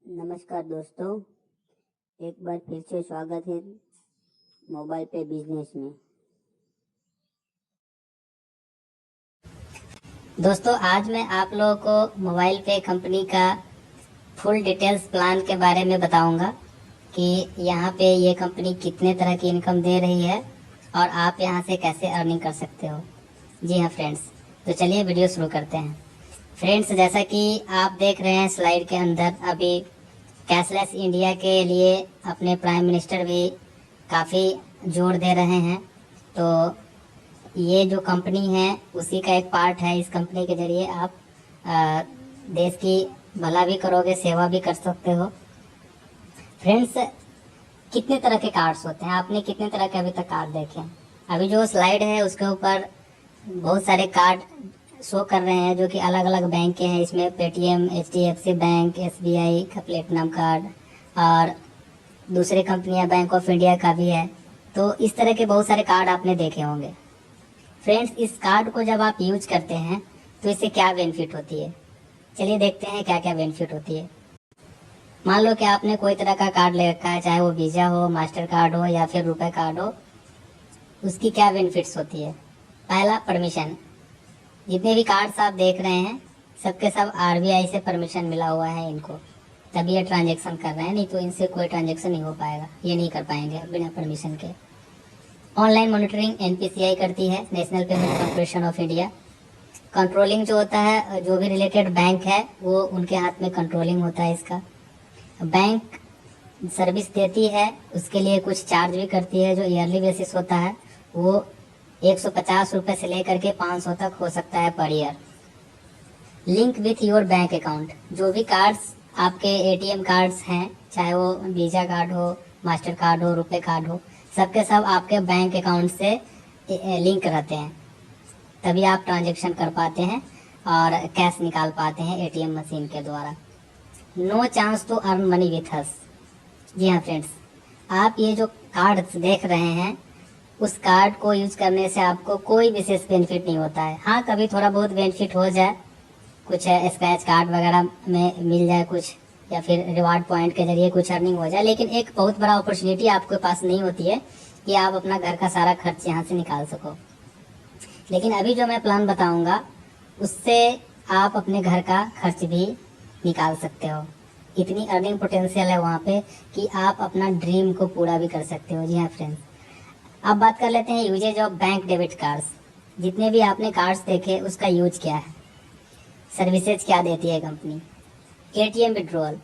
नमस्कार दोस्तों, एक बार फिर से स्वागत है मोबाइल पे बिजनेस में। दोस्तों, आज मैं आप लोगों को मोबाइल पे कंपनी का फुल डिटेल्स प्लान के बारे में बताऊंगा कि यहाँ पे ये कंपनी कितने तरह की इनकम दे रही है और आप यहाँ से कैसे अर्निंग कर सकते हो। जी हाँ फ्रेंड्स, तो चलिए वीडियो शुरू करते हैं। फ्रेंड्स, जैसा कि आप देख रहे हैं स्लाइड के अंदर, अभी कैशलेस इंडिया के लिए अपने प्राइम मिनिस्टर भी काफ़ी जोर दे रहे हैं। तो ये जो कंपनी है उसी का एक पार्ट है। इस कंपनी के जरिए आप देश की भला भी करोगे, सेवा भी कर सकते हो। फ्रेंड्स, कितने तरह के कार्ड्स होते हैं, आपने कितने तरह के अभी तक कार्ड देखे हैं? अभी जो स्लाइड है उसके ऊपर बहुत सारे कार्ड शो कर रहे हैं जो कि अलग अलग बैंक के हैं। इसमें पेटीएम, एचडीएफसी बैंक, एसबीआई का प्लेटिनम कार्ड और दूसरी कंपनियां बैंक ऑफ इंडिया का भी है। तो इस तरह के बहुत सारे कार्ड आपने देखे होंगे। फ्रेंड्स, इस कार्ड को जब आप यूज करते हैं तो इससे क्या बेनिफिट होती है, चलिए देखते हैं क्या क्या बेनिफिट होती है। मान लो कि आपने कोई तरह का कार्ड ले रखा है, चाहे वो वीज़ा हो, मास्टर कार्ड हो या फिर रुपए कार्ड हो। उसकी क्या बेनिफिट्स होती है? पहला, परमिशन। जितने भी कार्ड्स आप देख रहे हैं सबके सब आरबीआई से परमिशन मिला हुआ है इनको, तभी ये ट्रांजैक्शन कर रहे हैं, नहीं तो इनसे कोई ट्रांजैक्शन नहीं हो पाएगा, ये नहीं कर पाएंगे बिना परमिशन के। ऑनलाइन मॉनिटरिंग एनपीसीआई करती है, national Payment Corporation of India. Controlling जो होता है, जो भी रिलेटेड बैंक है वो उनके हाथ में कंट्रोलिंग होता है इसका। बैंक सर्विस देती है, उसके लिए कुछ चार्ज भी करती है जो ईयरली बेसिस होता है। वो 150 रुपये से लेकर के 500 तक हो सकता है per year. Link with your bank account. जो भी कार्ड्स आपके एटीएम कार्ड्स हैं, चाहे वो वीज़ा कार्ड हो, मास्टर कार्ड हो, रुपए कार्ड हो, सबके सब आपके बैंक अकाउंट से लिंक रहते हैं, तभी आप ट्रांजैक्शन कर पाते हैं और कैश निकाल पाते हैं एटीएम मशीन के द्वारा। No chance to earn money with us. जी हाँ फ्रेंड्स, आप ये जो कार्ड्स देख रहे हैं उस कार्ड को यूज करने से आपको कोई विशेष बेनिफिट नहीं होता है। हाँ, कभी थोड़ा बहुत बेनिफिट हो जाए, कुछ स्क्रैच कार्ड वगैरह में मिल जाए कुछ, या फिर रिवार्ड पॉइंट के जरिए कुछ अर्निंग हो जाए, लेकिन एक बहुत बड़ा अपॉर्चुनिटी आपके पास नहीं होती है कि आप अपना घर का सारा खर्च यहाँ से निकाल सको। लेकिन अभी जो मैं प्लान बताऊंगा उससे आप अपने घर का खर्च भी निकाल सकते हो। इतनी अर्निंग पोटेंशियल है वहाँ पे कि आप अपना ड्रीम को पूरा भी कर सकते हो। जी हाँ फ्रेंड्स, अब बात कर लेते हैं uses of bank debit cards. जितने भी आपने कार्ड्स देखे उसका यूज क्या है, सर्विसेज क्या देती है कंपनी। ATM withdrawal.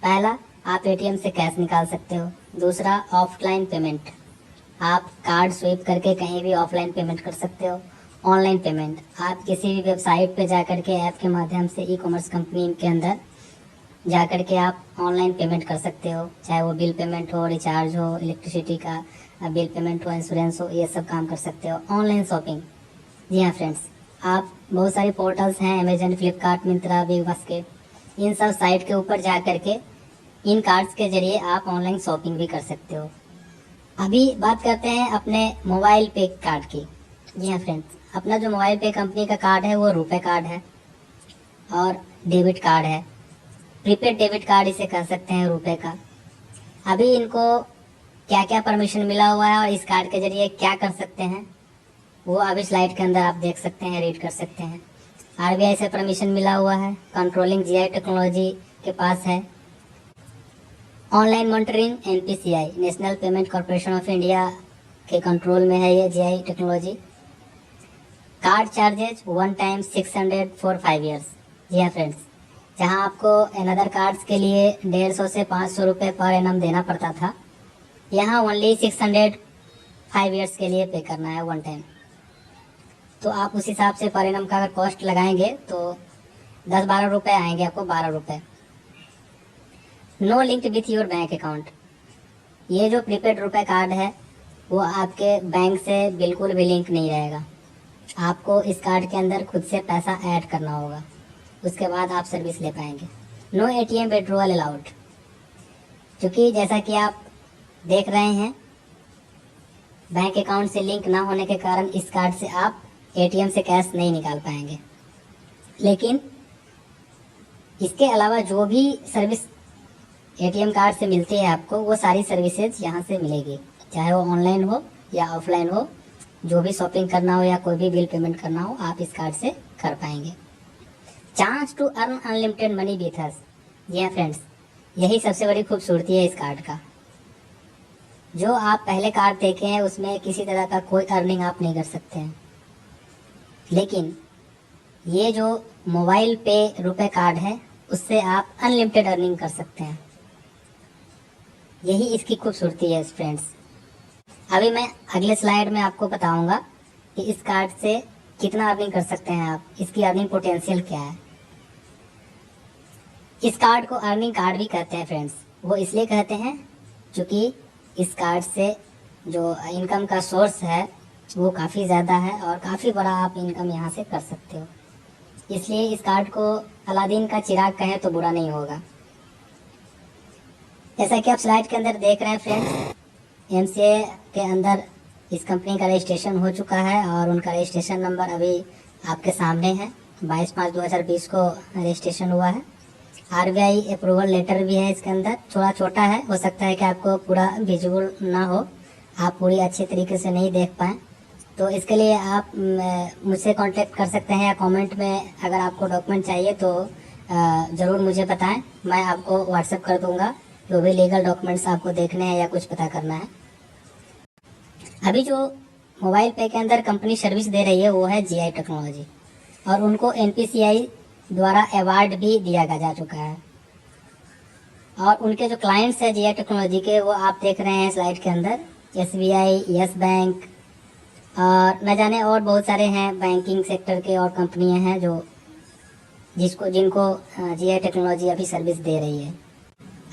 पहला, आप एटीएम से कैश निकाल सकते हो। दूसरा, ऑफलाइन पेमेंट। आप कार्ड स्वीप करके कहीं भी ऑफलाइन पेमेंट कर सकते हो। ऑनलाइन पेमेंट, आप किसी भी वेबसाइट पे जाकर के ऐप के माध्यम से ई कॉमर्स कंपनी के अंदर जाकर के आप ऑनलाइन पेमेंट कर सकते हो, चाहे वो बिल पेमेंट हो, रिचार्ज हो, इलेक्ट्रिसिटी का बिल पेमेंट हो, इंश्योरेंस हो, ये सब काम कर सकते हो। Online shopping. जी हाँ फ्रेंड्स, आप बहुत सारे पोर्टल्स हैं, Amazon, Flipkart, Myntra, BigBasket, इन सब साइट के ऊपर जा करके इन कार्ड्स के जरिए आप ऑनलाइन शॉपिंग भी कर सकते हो। अभी बात करते हैं अपने मोबाइल पे कार्ड की। जी हाँ फ्रेंड्स, अपना जो मोबाइल पे कंपनी का कार्ड है वो रुपए कार्ड है और डेबिट कार्ड है। प्रीपेड डेबिट कार्ड इसे कह सकते हैं रुपए का। अभी इनको क्या क्या परमिशन मिला हुआ है और इस कार्ड के जरिए क्या कर सकते हैं वो अभी स्लाइड के अंदर आप देख सकते हैं, रीड कर सकते हैं। आरबीआई से परमिशन मिला हुआ है, कंट्रोलिंग जीआई टेक्नोलॉजी के पास है। Online monitoring NPCI, National Payment Corporation of India के कंट्रोल में है ये GI technology. Card charges 1 time 600 for 5 years. जी हाँ फ्रेंड्स, जहां आपको अनदर कार्ड्स के लिए 150 से 500 रुपये पर एनम देना पड़ता था, यहाँ ओनली 600 5 ईयर्स के लिए पे करना है 1 टाइम। तो आप उस हिसाब से पर एनम का अगर कॉस्ट लगाएंगे तो 10-12 रुपये आएंगे आपको, 12 रुपये। No linked with your bank account. ये जो प्रीपेड रुपए कार्ड है वो आपके बैंक से बिल्कुल भी लिंक नहीं रहेगा। आपको इस कार्ड के अंदर खुद से पैसा ऐड करना होगा, उसके बाद आप सर्विस ले पाएंगे। No ATM withdrawal allowed. क्योंकि जैसा कि आप देख रहे हैं, बैंक अकाउंट से लिंक ना होने के कारण इस कार्ड से आप एटीएम से कैश नहीं निकाल पाएंगे। लेकिन इसके अलावा जो भी सर्विस एटीएम कार्ड से मिलती है आपको, वो सारी सर्विसेज यहाँ से मिलेगी, चाहे वो ऑनलाइन हो या ऑफलाइन हो। जो भी शॉपिंग करना हो या कोई भी बिल पेमेंट करना हो, आप इस कार्ड से कर पाएंगे। Chance to earn unlimited money with us. जी हाँ फ्रेंड्स, यही सबसे बड़ी खूबसूरती है इस कार्ड का। जो आप पहले कार्ड देखे हैं उसमें किसी तरह का कोई अर्निंग आप नहीं कर सकते हैं, लेकिन ये जो मोबाइल पे रुपए कार्ड है उससे आप अनलिमिटेड अर्निंग कर सकते हैं। यही इसकी खूबसूरती है फ्रेंड्स। अभी मैं अगले स्लाइड में आपको बताऊंगा कि इस कार्ड से कितना अर्निंग कर सकते हैं आप, इसकी अर्निंग पोटेंशियल क्या है। इस कार्ड को अर्निंग कार्ड भी कहते हैं फ्रेंड्स। वो इसलिए कहते हैं क्योंकि इस कार्ड से जो इनकम का सोर्स है वो काफ़ी ज़्यादा है और काफ़ी बड़ा आप इनकम यहाँ से कर सकते हो। इसलिए इस कार्ड को अलादीन का चिराग कहें तो बुरा नहीं होगा। जैसा कि आप स्लाइड के अंदर देख रहे हैं फ्रेंड्स, एमसीए के अंदर इस कंपनी का रजिस्ट्रेशन हो चुका है और उनका रजिस्ट्रेशन नंबर अभी आपके सामने है। 22/5/2020 को रजिस्ट्रेशन हुआ है। आरबीआई अप्रूवल लेटर भी है इसके अंदर। थोड़ा छोटा है, हो सकता है कि आपको पूरा विजुअल ना हो, आप पूरी अच्छे तरीके से नहीं देख पाएँ, तो इसके लिए आप मुझसे कांटेक्ट कर सकते हैं या कमेंट में अगर आपको डॉक्यूमेंट चाहिए तो ज़रूर मुझे बताएं। मैं आपको व्हाट्सएप कर दूंगा जो भी लीगल डॉक्यूमेंट्स आपको देखने हैं या कुछ पता करना है। अभी जो मोबाइल पे के अंदर कंपनी सर्विस दे रही है वो है जीआई टेक्नोलॉजी, और उनको एनपीसीआई द्वारा अवार्ड भी दिया जा चुका है। और उनके जो क्लाइंट्स हैं जीआई टेक्नोलॉजी के, वो आप देख रहे हैं स्लाइड के अंदर, एसबीआई, यस बैंक और न जाने और बहुत सारे हैं बैंकिंग सेक्टर के और कंपनियां हैं जो जिनको जीआई टेक्नोलॉजी अभी सर्विस दे रही है।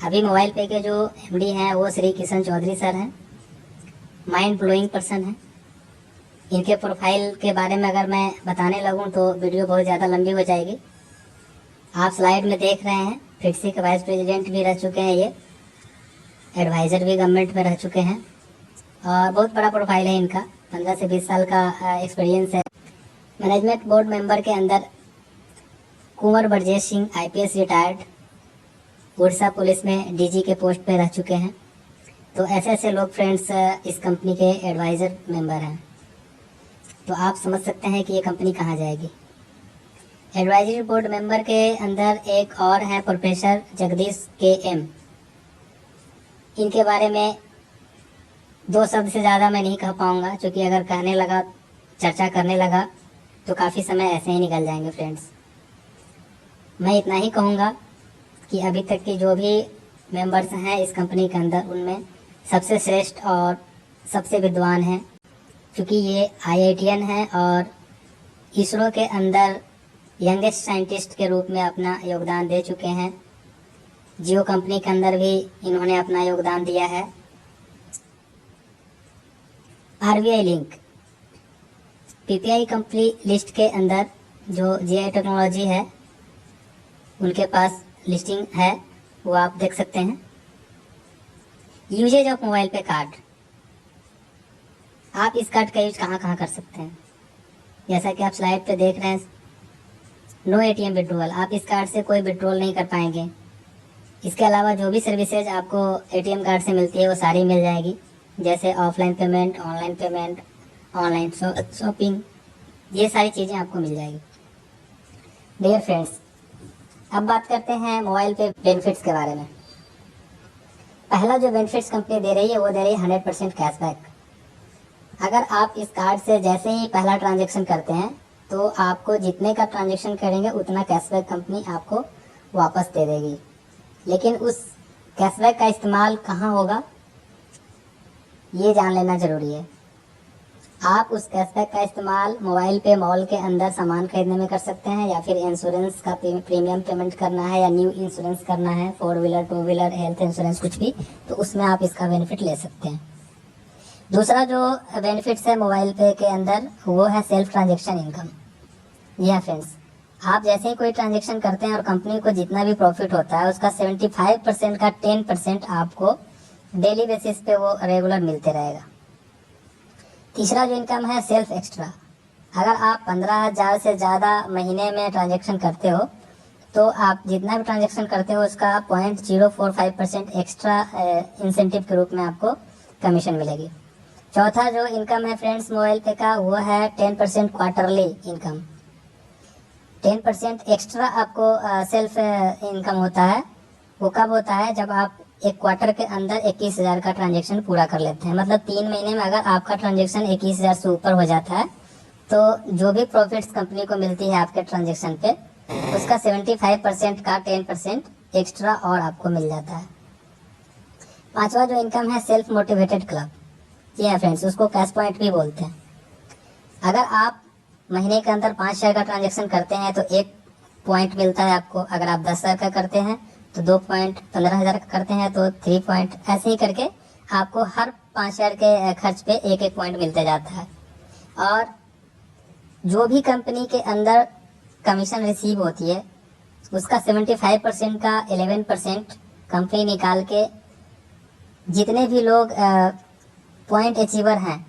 अभी मोबाइल पे के जो एमडी हैं वो श्री किशन चौधरी सर हैं। माइंड ब्लोइंग पर्सन है। इनके प्रोफाइल के बारे में अगर मैं बताने लगूं तो वीडियो बहुत ज़्यादा लंबी हो जाएगी। आप स्लाइड में देख रहे हैं, फिटसी के वाइस प्रेसिडेंट भी रह चुके हैं, ये एडवाइज़र भी गवर्नमेंट में रह चुके हैं और बहुत बड़ा प्रोफाइल है इनका। 15 से 20 साल का एक्सपीरियंस है। मैनेजमेंट बोर्ड मेंबर के अंदर Kunwar Brajesh Singh IPS retired, Orissa police में डीजी के पोस्ट पे रह चुके हैं। तो ऐसे लोग फ्रेंड्स इस कंपनी के एडवाइज़र मेंबर हैं। तो आप समझ सकते हैं कि ये कंपनी कहाँ जाएगी। एडवाइजरी बोर्ड मेंबर के अंदर एक और हैं प्रोफेसर जगदीश के एम। इनके बारे में 2 शब्द से ज़्यादा मैं नहीं कह पाऊँगा, क्योंकि अगर कहने लगा, चर्चा करने लगा तो काफ़ी समय ऐसे ही निकल जाएंगे फ्रेंड्स। मैं इतना ही कहूँगा कि अभी तक के जो भी मेंबर्स हैं इस कंपनी के अंदर, उनमें सबसे श्रेष्ठ और सबसे विद्वान हैं, क्योंकि ये आईआईटीएन हैं और इसरो के अंदर यंगेस्ट साइंटिस्ट के रूप में अपना योगदान दे चुके हैं। जियो कंपनी के अंदर भी इन्होंने अपना योगदान दिया है। RBI link, PPI company list के अंदर जो जीआई टेक्नोलॉजी है उनके पास लिस्टिंग है, वो आप देख सकते हैं। यूजेज ऑफ मोबाइल पे कार्ड, आप इस कार्ड का यूज कहाँ कहाँ कर सकते हैं। जैसा कि आप स्लाइड पे देख रहे हैं, नो एटीएम विड्रॉल, आप इस कार्ड से कोई विड्रॉल नहीं कर पाएंगे। इसके अलावा जो भी सर्विसेज आपको एटीएम कार्ड से मिलती है वो सारी मिल जाएगी, जैसे offline payment, online payment, online shopping, ये सारी चीज़ें आपको मिल जाएगी। डियर फ्रेंड्स, अब बात करते हैं मोबाइल पे बेनिफिट्स के बारे में। पहला जो बेनिफिट्स कंपनी दे रही है वो दे रही है 100% कैशबैक। अगर आप इस कार्ड से जैसे ही पहला ट्रांजैक्शन करते हैं तो आपको जितने का ट्रांजैक्शन करेंगे उतना कैशबैक कंपनी आपको वापस दे देगी। लेकिन उस कैशबैक का इस्तेमाल कहाँ होगा ये जान लेना ज़रूरी है। आप उस कैशबैक का इस्तेमाल मोबाइल पे मॉल के अंदर सामान खरीदने में कर सकते हैं, या फिर इंश्योरेंस का प्रीमियम पेमेंट करना है, या न्यू इंश्योरेंस करना है, 4 व्हीलर 2 व्हीलर हेल्थ इंश्योरेंस कुछ भी, तो उसमें आप इसका बेनिफिट ले सकते हैं। दूसरा जो बेनिफिट्स है मोबाइल पे के अंदर वो है सेल्फ ट्रांजेक्शन इनकम। यह फ्रेंड्स, आप जैसे ही कोई ट्रांजेक्शन करते हैं और कंपनी को जितना भी प्रॉफिट होता है उसका 75% का 10% आपको डेली बेसिस पे वो रेगुलर मिलते रहेगा। तीसरा जो इनकम है सेल्फ एक्स्ट्रा। अगर आप 15,000 से ज़्यादा महीने में ट्रांजैक्शन करते हो तो आप जितना भी ट्रांजेक्शन करते हो उसका 0.045% एक्स्ट्रा इंसेंटिव के रूप में आपको कमीशन मिलेगी। चौथा जो इनकम है फ्रेंड्स मोबाइल पे का, वो है 10% क्वार्टरली इनकम। 10% एक्स्ट्रा आपको सेल्फ इनकम होता है। वो कब होता है? जब आप एक क्वार्टर के अंदर 21,000 का ट्रांजेक्शन पूरा कर लेते हैं। मतलब 3 महीने में अगर आपका ट्रांजेक्शन 21,000 से ऊपर हो जाता है तो जो भी प्रॉफिट्स कंपनी को मिलती है आपके ट्रांजेक्शन पे, उसका 75% का 10% एक्स्ट्रा और आपको मिल जाता है। पांचवा जो इनकम है सेल्फ मोटिवेटेड क्लब। जी हाँ फ्रेंड्स, उसको कैश पॉइंट भी बोलते हैं। अगर आप महीने के अंदर 5 शेयर का ट्रांजेक्शन करते हैं तो 1 पॉइंट मिलता है आपको। अगर आप 10 शेयर का करते हैं तो 2 पॉइंट, 15,000 का करते हैं तो 3 पॉइंट, ऐसे ही करके आपको हर 5 शेयर के खर्च पे 1-1 पॉइंट मिलते जाता है। और जो भी कंपनी के अंदर कमीशन रिसीव होती है उसका 75% का 11% कंपनी निकाल के जितने भी लोग पॉइंट अचीवर हैं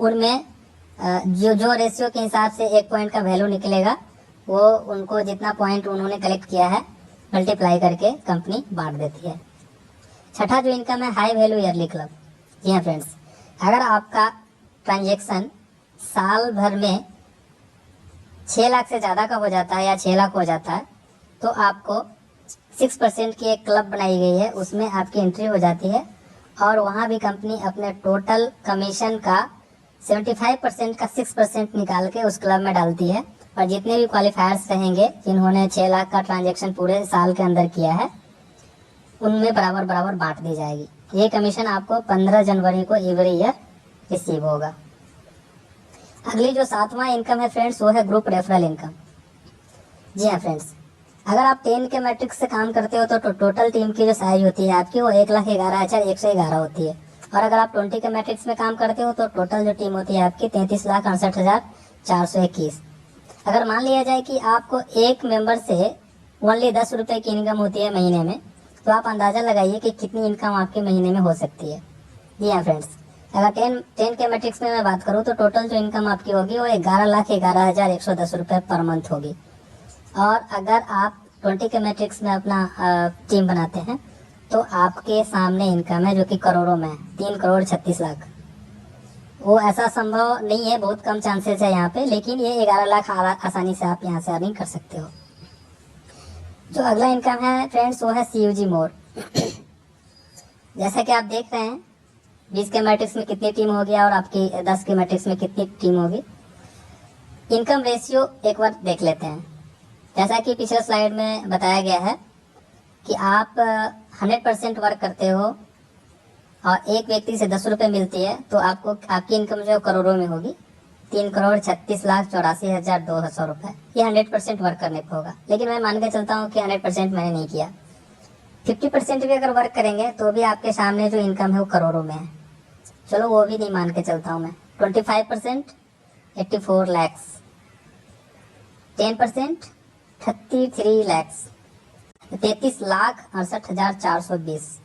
उनमें जो रेशियो के हिसाब से 1 पॉइंट का वैल्यू निकलेगा वो उनको जितना पॉइंट उन्होंने कलेक्ट किया है मल्टीप्लाई करके कंपनी बांट देती है। छठा जो इनकम है हाई वैल्यू ईयरली क्लब। जी हाँ फ्रेंड्स, अगर आपका ट्रांजेक्शन साल भर में 6 लाख से ज़्यादा का हो जाता है या 6 लाख हो जाता है तो आपको 6% की एक क्लब बनाई गई है, उसमें आपकी एंट्री हो जाती है और वहाँ भी कंपनी अपने टोटल कमीशन का 75% का 6% निकाल के उस क्लब में डालती है। और जितने भी क्वालिफायर्स रहेंगे जिन्होंने 6 लाख का ट्रांजेक्शन पूरे साल के अंदर किया है उनमें बराबर बराबर बांट दी जाएगी। ये कमीशन आपको 15 जनवरी को एवरी ईयर रिसीव होगा। अगली जो 7वां इनकम है फ्रेंड्स वो है ग्रुप रेफरल इनकम। जी हाँ फ्रेंड्स, अगर आप 10 के मैट्रिक्स से काम करते हो तो टोटल टीम की जो साइज होती है आपकी वो 1,11,111 होती है। और अगर आप 20 के मैट्रिक्स में काम करते हो तो टोटल जो टीम होती है आपकी 33,68,421। अगर मान लिया जाए कि आपको एक मेंबर से ओनली 10 रुपये की इनकम होती है महीने में, तो आप अंदाज़ा लगाइए कि कितनी इनकम आपके महीने में हो सकती है। जी हाँ फ्रेंड्स, अगर 10 के मैट्रिक्स में मैं बात करूँ तो टोटल जो इनकम आपकी होगी वो 11,11,110 रुपये पर मंथ होगी। और अगर आप 20 के मैट्रिक्स में अपना टीम बनाते हैं तो आपके सामने इनकम है जो कि करोड़ों में है, 3,36,00,000। वो ऐसा संभव नहीं है, बहुत कम चांसेस है यहाँ पे, लेकिन ये 11 लाख आसानी से आप यहाँ से अर्निंग कर सकते हो। जो अगला इनकम है फ्रेंड्स वो है CUG मोर। जैसा कि आप देख रहे हैं 20 के मैट्रिक्स में कितनी टीम होगी और आपकी 10 के मैट्रिक्स में कितनी टीम होगी। इनकम रेशियो एक बार देख लेते हैं। जैसा कि पिछले स्लाइड में बताया गया है कि आप 100% वर्क करते हो और एक व्यक्ति से 10 रुपये मिलती है तो आपको आपकी इनकम जो है करोड़ों में होगी, 3,36,84,200 रुपये। ये 100% वर्क करने पर होगा। लेकिन मैं मान के चलता हूँ कि 100% मैंने नहीं किया, 50% भी अगर वर्क करेंगे तो भी आपके सामने जो इनकम है वो करोड़ों में है। चलो वो भी नहीं मान के चलता हूँ मैं। 25% 84 लैक्स, 10% 33 लैक्स, 33,68,420।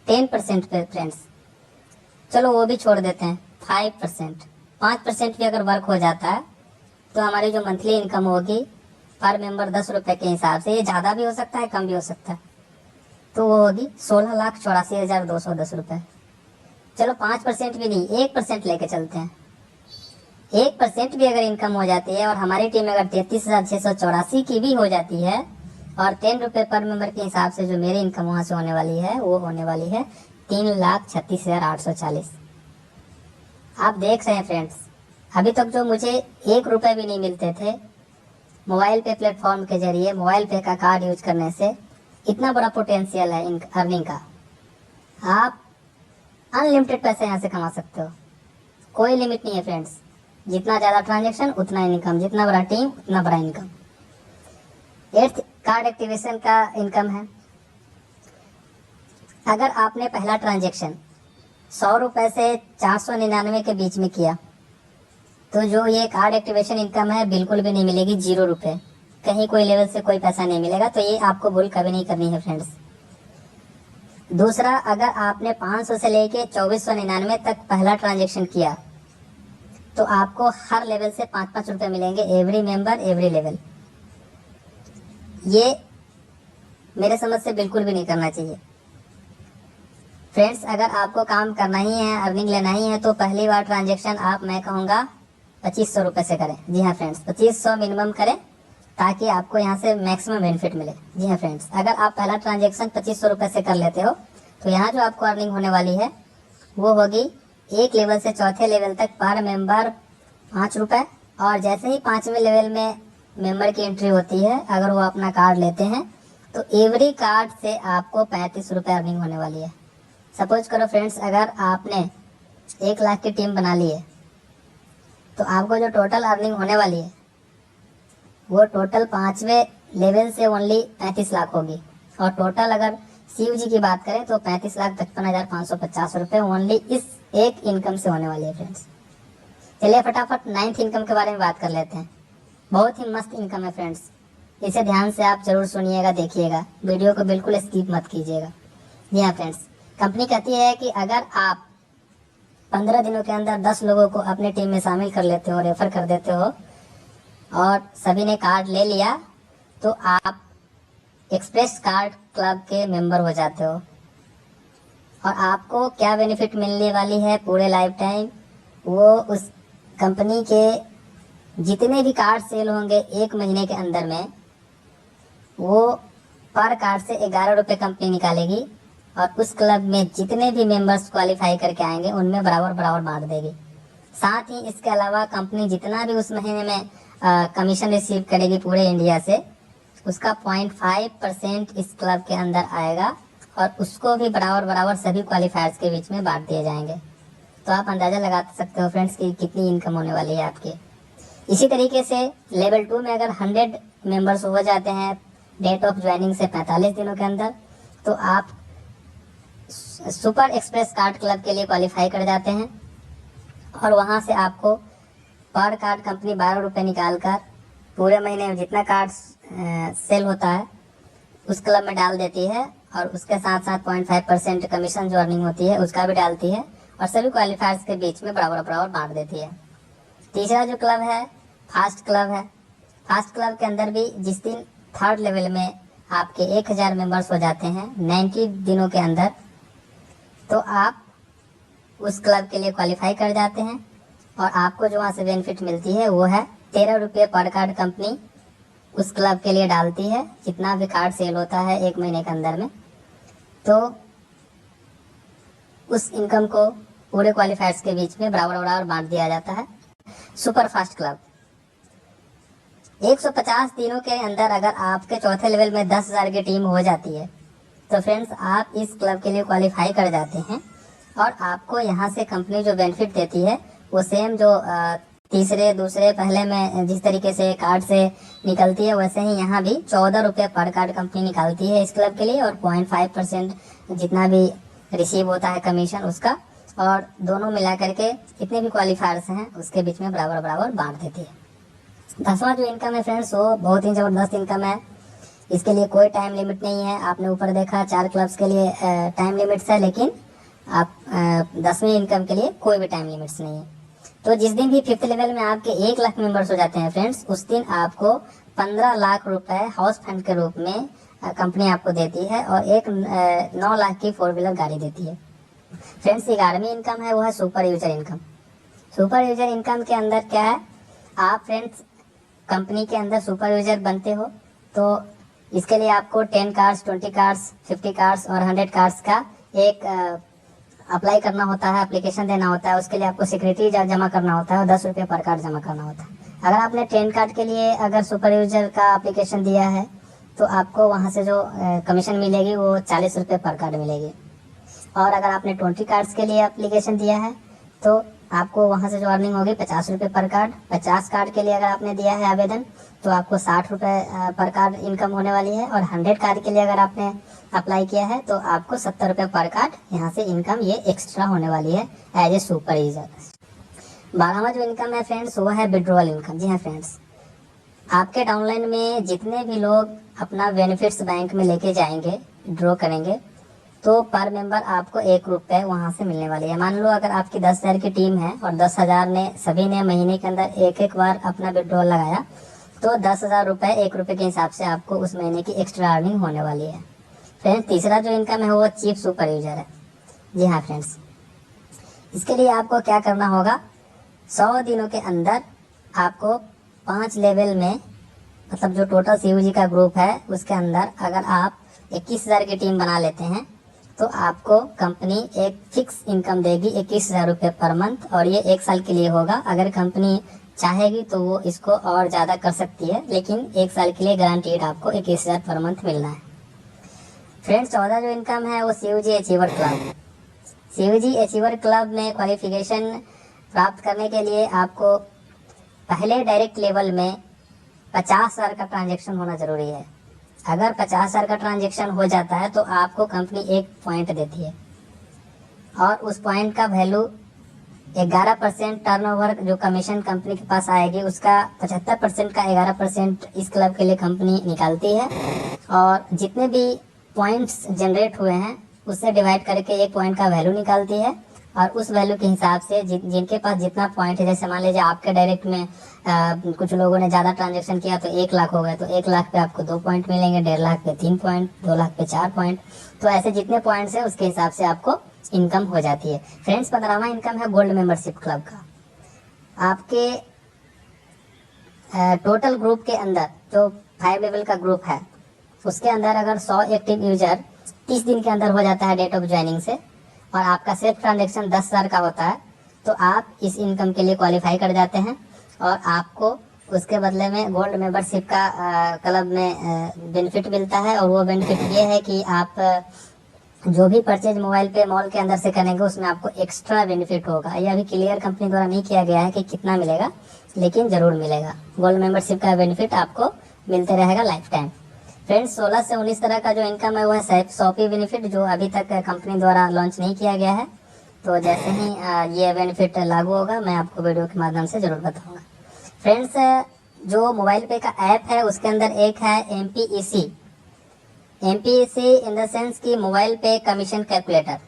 10% पे फ्रेंड्स, चलो वो भी छोड़ देते हैं। 5% भी अगर वर्क हो जाता है तो हमारी जो मंथली इनकम होगी पर मेंबर 10 रुपये के हिसाब से, ये ज़्यादा भी हो सकता है कम भी हो सकता है, तो वो होगी 16,84,210 रुपये। चलो 5% भी नहीं, 1% लेके चलते हैं। 1% भी अगर इनकम हो जाती है और हमारी टीम अगर 33,684 की भी हो जाती है और 10 रुपये पर मेंबर के हिसाब से जो मेरी इनकम वहाँ से होने वाली है वो होने वाली है 3,36,840। आप देख रहे हैं फ्रेंड्स, अभी तक जो मुझे 1 रुपये भी नहीं मिलते थे मोबाइल पे प्लेटफॉर्म के जरिए, मोबाइल पे का कार्ड यूज करने से, इतना बड़ा पोटेंशियल है अर्निंग का। आप अनलिमिटेड पैसे यहाँ से कमा सकते हो, कोई लिमिट नहीं है फ्रेंड्स। जितना ज़्यादा ट्रांजेक्शन उतना इनकम, जितना बड़ा टीम उतना बड़ा इनकम। 8th कार्ड एक्टिवेशन का इनकम है। अगर आपने पहला ट्रांजेक्शन 100 रुपये से 499 के बीच में किया तो जो ये कार्ड एक्टिवेशन इनकम है बिल्कुल भी नहीं मिलेगी, 0 रुपये। कहीं कोई लेवल से कोई पैसा नहीं मिलेगा, तो ये आपको भूल कभी नहीं करनी है फ्रेंड्स। दूसरा, अगर आपने 500 से लेके 2499 तक पहला ट्रांजेक्शन किया तो आपको हर लेवल से 5-5 रुपये मिलेंगे, एवरी मेंबर एवरी लेवल। ये मेरे समझ से बिल्कुल भी नहीं करना चाहिए। फ्रेंड्स, अगर आपको काम करना ही है, अर्निंग लेना ही है, तो पहली बार ट्रांजेक्शन आप, मैं कहूँगा 2500 रुपये से करें। जी हाँ फ्रेंड्स, 2500 मिनिमम करें ताकि आपको यहाँ से मैक्सिमम बेनिफिट मिले। जी हाँ फ्रेंड्स, अगर आप पहला ट्रांजेक्शन 2500 रुपये से कर लेते हो तो यहाँ जो आपको अर्निंग होने वाली है वो होगी 1 लेवल से 4थे लेवल तक पर मेंबर 5 रुपये। और जैसे ही 5वें लेवल में मेंबर की एंट्री होती है, अगर वो अपना कार्ड लेते हैं तो एवरी कार्ड से आपको 35 रुपये अर्निंग होने वाली है। सपोज करो फ्रेंड्स, अगर आपने 1 लाख की टीम बना ली है तो आपको जो टोटल अर्निंग होने वाली है वो टोटल 5वें लेवल से ओनली 35 लाख होगी। और टोटल अगर सीयू जी की बात करें तो 35,55,550 रुपये ओनली इस एक इनकम से होने वाली है फ्रेंड्स। चलिए फटाफट 9th इनकम के बारे में बात कर लेते हैं। बहुत ही मस्त इनकम है फ्रेंड्स, इसे ध्यान से आप जरूर सुनिएगा, देखिएगा, वीडियो को बिल्कुल स्किप मत कीजिएगा। जी हाँ फ्रेंड्स, कंपनी कहती है कि अगर आप 15 दिनों के अंदर 10 लोगों को अपनी टीम में शामिल कर लेते हो, रेफर कर देते हो और सभी ने कार्ड ले लिया तो आप एक्सप्रेस कार्ड क्लब के मेंबर हो जाते हो। और आपको क्या बेनिफिट मिलने वाली है पूरे लाइफ टाइम, वो उस कंपनी के जितने भी कार्ड सेल होंगे 1 महीने के अंदर में, वो पर कार्ड से 11 रुपये कंपनी निकालेगी और उस क्लब में जितने भी मेंबर्स क्वालिफाई करके आएंगे उनमें बराबर बराबर बांट देगी। साथ ही इसके अलावा कंपनी जितना भी उस महीने में कमीशन रिसीव करेगी पूरे इंडिया से, उसका 0.5% इस क्लब के अंदर आएगा और उसको भी बराबर बराबर सभी क्वालिफायर्स के बीच में बांट दिए जाएंगे। तो आप अंदाज़ा लगा सकते हो फ्रेंड्स कि कितनी इनकम होने वाली है आपकी। इसी तरीके से लेवल 2 में अगर 100 मेंबर्स हो जाते हैं डेट ऑफ ज्वाइनिंग से 45 दिनों के अंदर, तो आप सुपर एक्सप्रेस कार्ड क्लब के लिए क्वालिफाई कर जाते हैं। और वहाँ से आपको पर कार्ड कंपनी 12 रुपये निकाल कर पूरे महीने में जितना कार्ड सेल होता है उस क्लब में डाल देती है और उसके साथ साथ 0.5% कमीशन जो अर्निंग होती है उसका भी डालती है और सभी क्वालिफायर्स के बीच में बराबर बराबर बांट देती है। तीसरा जो क्लब है फास्ट क्लब है। फास्ट क्लब के अंदर भी जिस दिन 3rd लेवल में आपके 1000 मेंबर्स हो जाते हैं 90 दिनों के अंदर, तो आप उस क्लब के लिए क्वालिफाई कर जाते हैं और आपको जो वहाँ से बेनिफिट मिलती है वो है 13 रुपये पर कार्ड कंपनी उस क्लब के लिए डालती है जितना भी कार्ड सेल होता है 1 महीने के अंदर में। तो उस इनकम को पूरे क्वालिफायर्स के बीच में बराबर बराबर बांट दिया जाता है। सुपर फास्ट क्लब 150 दिनों के अंदर अगर आपके 4थे लेवल में 10,000 की टीम हो जाती है तो फ्रेंड्स आप इस क्लब के लिए क्वालिफाई कर जाते हैं और आपको यहाँ से कंपनी जो बेनिफिट देती है वो सेम जो तीसरे दूसरे पहले में जिस तरीके से कार्ड से निकलती है वैसे ही यहाँ भी 14 रुपये पर कार्ड कंपनी निकालती है इस क्लब के लिए और 0.5% जितना भी रिसीव होता है कमीशन उसका, और दोनों मिला करके जितने भी क्वालिफायर्स हैं उसके बीच में बराबर बराबर बांट देती है। 10वां जो इनकम है फ्रेंड्स वो बहुत ही ज़बरदस्त इनकम है। इसके लिए कोई टाइम लिमिट नहीं है। आपने ऊपर देखा 4 क्लब्स के लिए टाइम लिमिट्स है, लेकिन आप 10वीं इनकम के लिए कोई भी टाइम लिमिट्स नहीं है। तो जिस दिन भी 5th लेवल में आपके 1 लाख मेंबर्स हो जाते हैं फ्रेंड्स, उस दिन आपको 15 लाख रुपए हाउस फंड के रूप में कंपनी आपको देती है और एक 9 लाख की 4 व्हीलर गाड़ी देती है। फ्रेंड्स 11वीं इनकम है वो है super user income. Super user income के अंदर क्या है, आप फ्रेंड्स कंपनी के अंदर सुपर यूजर बनते हो तो इसके लिए आपको 10 कार्ड्स, 20 कार्ड्स, 50 कार्ड्स और 100 कार्ड्स का एक अप्लाई करना होता है, एप्लीकेशन देना होता है। उसके लिए आपको सिक्योरिटी जमा करना होता है और 10 रुपये पर कार्ड जमा करना होता है। अगर आपने 10 कार्ड के लिए अगर सुपर यूजर का एप्लीकेशन दिया है तो आपको वहाँ से जो कमीशन मिलेगी वो 40 रुपये पर कार्ड मिलेगी। और अगर आपने 20 कार्ड्स के लिए एप्लीकेशन दिया है तो आपको वहाँ से जो अर्निंग होगी 50 रुपये पर कार्ड। 50 कार्ड के लिए अगर आपने दिया है आवेदन तो आपको 60 रुपये पर कार्ड इनकम होने वाली है। और 100 कार्ड के लिए अगर आपने अप्लाई किया है तो आपको 70 रुपये पर कार्ड यहाँ से इनकम ये एक्स्ट्रा होने वाली है एज ए सुपर यूजर। 12वां जो इनकम है फ्रेंड्स वो है विड्रॉल इनकम। जी हाँ फ्रेंड्स, आपके डाउनलाइन में जितने भी लोग अपना बेनिफिट्स बैंक में लेके जाएंगे, ड्रॉ करेंगे, तो पर मेंबर आपको 1 रुपये वहाँ से मिलने वाली है। मान लो अगर आपकी 10,000 की टीम है और 10,000 ने सभी ने महीने के अंदर एक बार अपना विड्रॉल लगाया तो 10,000 रुपये 1 रुपये के हिसाब से आपको उस महीने की एक्स्ट्रा अर्निंग होने वाली है। फ्रेंड्स तीसरा जो इनकम है वो चीफ सुपर यूजर है। जी हाँ फ्रेंड्स, इसके लिए आपको क्या करना होगा, 100 दिनों के अंदर आपको 5 लेवल में, मतलब जो टोटल CUG का ग्रुप है उसके अंदर अगर आप 21,000 की टीम बना लेते हैं तो आपको कंपनी एक फिक्स इनकम देगी 21,000 रुपये पर मंथ, और ये 1 साल के लिए होगा। अगर कंपनी चाहेगी तो वो इसको और ज़्यादा कर सकती है, लेकिन 1 साल के लिए गारंटीड आपको 21,000 पर मंथ मिलना है। फ्रेंड्स 14 जो इनकम है वो CUG achiever club. CUG achiever club में क्वालिफिकेशन प्राप्त करने के लिए आपको पहले डायरेक्ट लेवल में 50,000 का ट्रांजैक्शन होना ज़रूरी है। अगर 50,000 का ट्रांजैक्शन हो जाता है तो आपको कंपनी 1 पॉइंट देती है, और उस पॉइंट का वैल्यू 11% टर्नओवर जो कमीशन कंपनी के पास आएगी उसका 75% का 11% इस क्लब के लिए कंपनी निकालती है, और जितने भी पॉइंट्स जनरेट हुए हैं उससे डिवाइड करके 1 पॉइंट का वैल्यू निकालती है, और उस वैल्यू के हिसाब से जिनके पास जितना पॉइंट है, जैसे मान लीजिए आपके डायरेक्ट में कुछ लोगों ने ज़्यादा ट्रांजैक्शन किया तो 1 लाख हो गए, तो 1 लाख पे आपको 2 पॉइंट मिलेंगे, 1.5 लाख पे 3 पॉइंट, 2 लाख पे 4 पॉइंट। तो ऐसे जितने पॉइंट्स है उसके हिसाब से आपको इनकम हो जाती है। फ्रेंड्स 15वां इनकम है गोल्ड मेंबरशिप क्लब का। आपके टोटल ग्रुप के अंदर जो 5 लेवल का ग्रुप है उसके अंदर अगर 100 एक्टिव यूजर 30 दिन के अंदर हो जाता है डेट ऑफ ज्वाइनिंग से, और आपका सेल्फ ट्रांजेक्शन 10,000 का होता है, तो आप इस इनकम के लिए क्वालिफाई कर जाते हैं, और आपको उसके बदले में गोल्ड मेंबरशिप का क्लब में बेनिफिट मिलता है। और वो बेनिफिट ये है कि आप जो भी परचेज मोबाइल पे मॉल के अंदर से करेंगे उसमें आपको एक्स्ट्रा बेनिफिट होगा। ये अभी क्लियर कंपनी द्वारा नहीं किया गया है कि कितना मिलेगा, लेकिन ज़रूर मिलेगा। गोल्ड मेंबरशिप का बेनिफिट आपको मिलते रहेगा लाइफ टाइम। फ्रेंड्स 16 से 19 तरह का जो इनकम है वो है शॉपी बेनिफिट, जो अभी तक कंपनी द्वारा लॉन्च नहीं किया गया है। तो जैसे ही ये बेनिफिट लागू होगा मैं आपको वीडियो के माध्यम से ज़रूर बताऊंगा। फ्रेंड्स जो मोबाइल पे का ऐप है उसके अंदर एक है MPEC इन द सेंस की मोबाइल पे कमीशन कैलकुलेटर।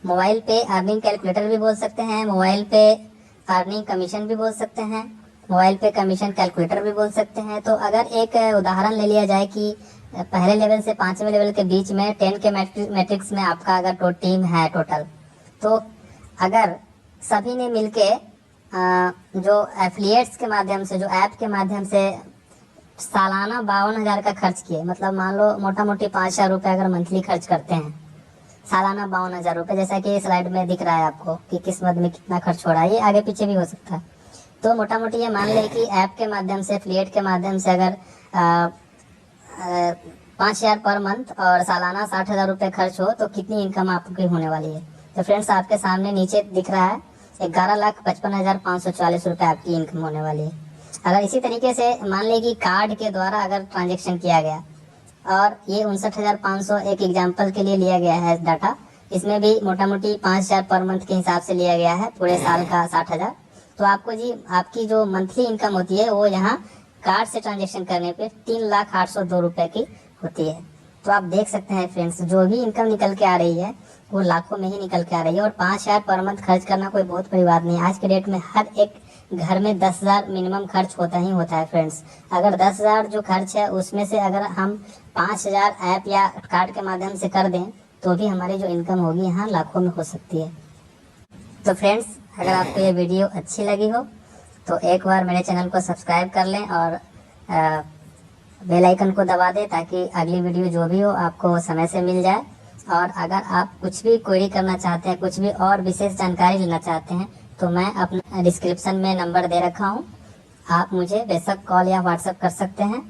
मोबाइल पे अर्निंग कैलकुलेटर भी बोल सकते हैं, मोबाइल पे अर्निंग कमीशन भी बोल सकते हैं, मोबाइल पे कमीशन कैलकुलेटर भी बोल सकते हैं। तो अगर एक उदाहरण ले लिया जाए कि पहले लेवल से 5वें लेवल के बीच में 10 के मैट्रिक्स में आपका अगर टीम है टोटल, तो अगर सभी ने मिलके जो एफिलिएट्स के माध्यम से, जो ऐप के माध्यम से सालाना 52,000 का खर्च किए, मतलब मान लो मोटा मोटी 5,000 रुपये अगर मंथली खर्च करते हैं, सालाना 52,000 रुपये, जैसा कि स्लाइड में दिख रहा है आपको कि किस मद में कितना खर्च हो रहा है, ये आगे पीछे भी हो सकता है। तो मोटा मोटी ये मान लें कि ऐप के माध्यम से, एफिलिएट के माध्यम से अगर 5,000 पर मंथ और सालाना 60,000 रुपये खर्च हो तो कितनी इनकम आपकी होने वाली है। तो फ्रेंड्स आपके सामने नीचे दिख रहा है 11,55,540 रुपये आपकी इनकम होने वाली है। अगर इसी तरीके से मान लें कि कार्ड के द्वारा अगर ट्रांजेक्शन किया गया, और ये 59,500 एक एग्जाम्पल के लिए लिया गया है डाटा, इसमें भी मोटा मोटी 5,000 पर मंथ के हिसाब से लिया गया है, पूरे साल का 60,000। तो आपको जी आपकी जो मंथली इनकम होती है वो यहाँ कार्ड से ट्रांजेक्शन करने पे 3,08,02 रुपये की होती है। तो आप देख सकते हैं फ्रेंड्स, जो भी इनकम निकल के आ रही है वो लाखों में ही निकल के आ रही है, और 5,000 पर मंथ खर्च करना कोई बहुत बड़ी बात नहीं है। आज के डेट में हर एक घर में 10,000 मिनिमम खर्च होता ही होता है फ्रेंड्स। अगर 10,000 जो खर्च है उसमें से अगर हम 5,000 ऐप या कार्ड के माध्यम से कर दें तो भी हमारी जो इनकम होगी यहाँ लाखों में हो सकती है। तो फ्रेंड्स अगर आपको ये वीडियो अच्छी लगी हो तो एक बार मेरे चैनल को सब्सक्राइब कर लें और बेल आइकन को दबा दें, ताकि अगली वीडियो जो भी हो आपको समय से मिल जाए। और अगर आप कुछ भी क्वेरी करना चाहते हैं, कुछ भी और विशेष जानकारी लेना चाहते हैं, तो मैं अपना डिस्क्रिप्शन में नंबर दे रखा हूँ, आप मुझे बेशक कॉल या व्हाट्सएप कर सकते हैं।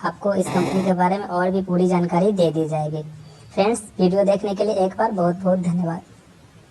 आपको इस कंपनी के बारे में और भी पूरी जानकारी दे दी जाएगी। फ्रेंड्स वीडियो देखने के लिए एक बार बहुत बहुत धन्यवाद।